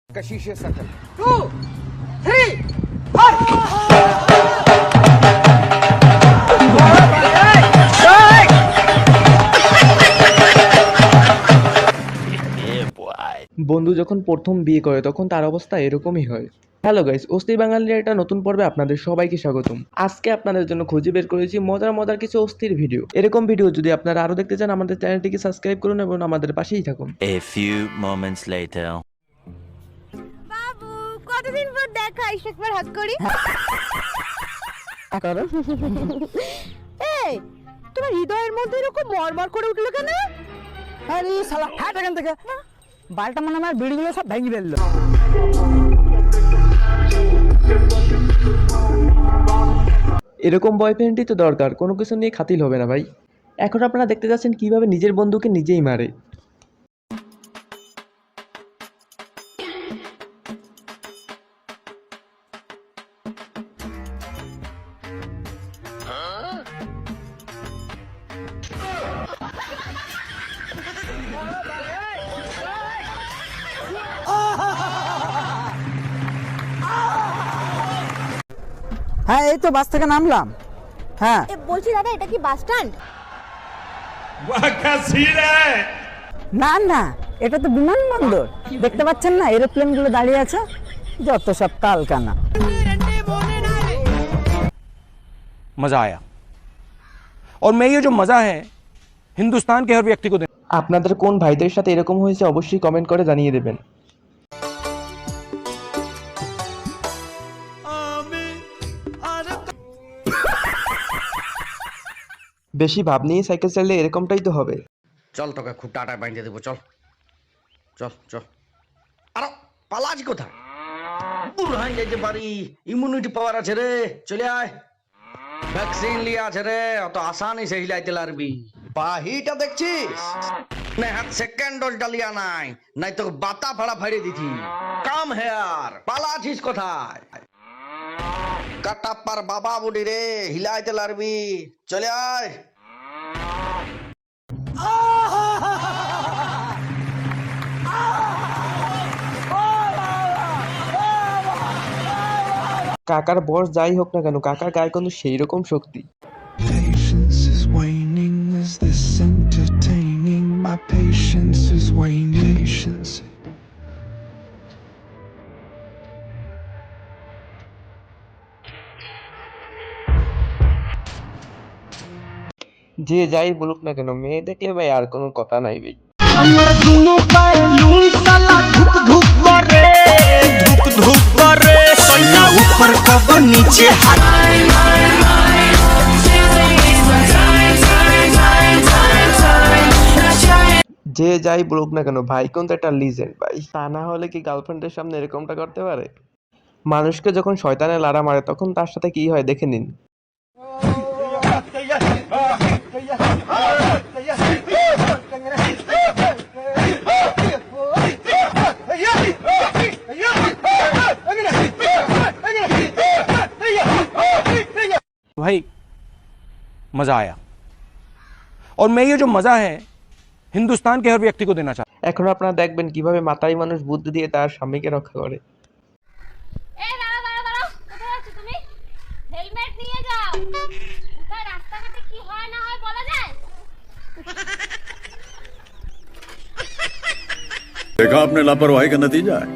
कशिश सकल 2, 3, বন্ধু যখন প্রথম বিয়ে করে তখন তার অবস্থা এরকমই হয়। হ্যালো গাইস, অস্থির বাঙালির একটা নতুন পর্বে আপনাদের সবাইকে স্বাগতম। আজকে আপনাদের জন্য খুঁজে বের করেছি মজার মজার কিছু অস্থির ভিডিও। এরকম ভিডিও যদি আপনারা আরো দেখতে চান আমাদের চ্যানেলটিকে সাবস্ক্রাইব করুন এবং আমাদের পাশেই থাকুন। A few moments later. বাবু কতদিন পর দেখা, একবার হাত করি। এই তোমার হৃদয়ের মধ্যে এরকম মরমর করে উঠলো কেন? আরে শালা হাট এখান থেকে। বালটা মানে আমার বিড়িগুলো সব ভেঙে ফেললো। এরকম বয়ফ্রেন্ডই তো দরকার, কোনো কিছু নিয়ে খাতিল হবে না ভাই। এখন আপনারা দেখতে যাচ্ছেন কিভাবে নিজের বন্ধুকে নিজেই মারে। হ্যাঁ এই তো বাস থেকে নামলাম। হ্যাঁ বলছি দাদা, এটা কি বাস স্ট্যান্ড? না না, এটা তো বিমানবন্দর। দেখতে পাচ্ছেন না এরোপ্লেন গুলো দাঁড়িয়ে আছে, যত সব কালকানা। मज़ा आया और मैं ये जो मज़ा है हिंदुस्तान के हर व्यक्ति को আপনাদের কোন ভাইদের সাথে এরকম হয়েছে অবশ্যই কমেন্ট করে জানিয়ে দেবেন। বেশি ভাব নিয়ে সাইকেল চালালে এরকমটাই তো হবে। চল তোকে খুব টাটায় বাইন্ধে দেবো, চল চল চল। আরে পালাজি কোথায়? বুড়হাই যাইতে পারি, ইমিউনিটি পাওয়ার আছে রে, চলে আয়। ভ্যাকসিন লিয়ে আছে রে, অত আসানি সে হিলাইতে পারবি। বাহিটা দেখছিস না? হাত সেকেন্ড ডোজটা লিয়া নাই, নাই তো বাতা ফাড়া ফাড়িয়ে দিছি। কাম হে আর পালাছিস কোথায়? কাটাপ্পার বাবা বুড়ি রে, হিলাইতে পারবি, চলে আয়। কাকার বয়স যাই হোক না কেন, কাকার গায়ে কিন্তু সেই রকম শক্তি। Patience is waning. Is this entertaining? My patience is waning. Patience. যে যাই বলুক না কেন, মেয়ে দেখলে ভাই আর কোনো কথা নাই ভাই। যে যাই বলুক না কেন, ভাই কিন্তু একটা লিজেন্ড ভাই। তা না হলে কি গার্লফ্রেন্ডের সামনে এরকমটা করতে পারে? মানুষকে যখন শয়তানে লাড়া মারে তখন তার সাথে কি হয় দেখে নিন। भाई मज़ा आया और मैं ये जो मज़ा है हिंदुस्तान के हर व्यक्ति को देना चाहता এখন আপনারা দেখবেন কিভাবে মাতারি মানুষ বুদ্ধি দিয়ে তার স্বামীকে রক্ষা করে। এই দাঁড়াও দাঁড়াও দাঁড়াও, কোথায় যাচ্ছ তুমি? হেলমেট নিয়ে যাও। কোথায় রাস্তাঘাটে কি হয় না হয় বলা যায়? देखा आपने लापरवाही का नतीजा है।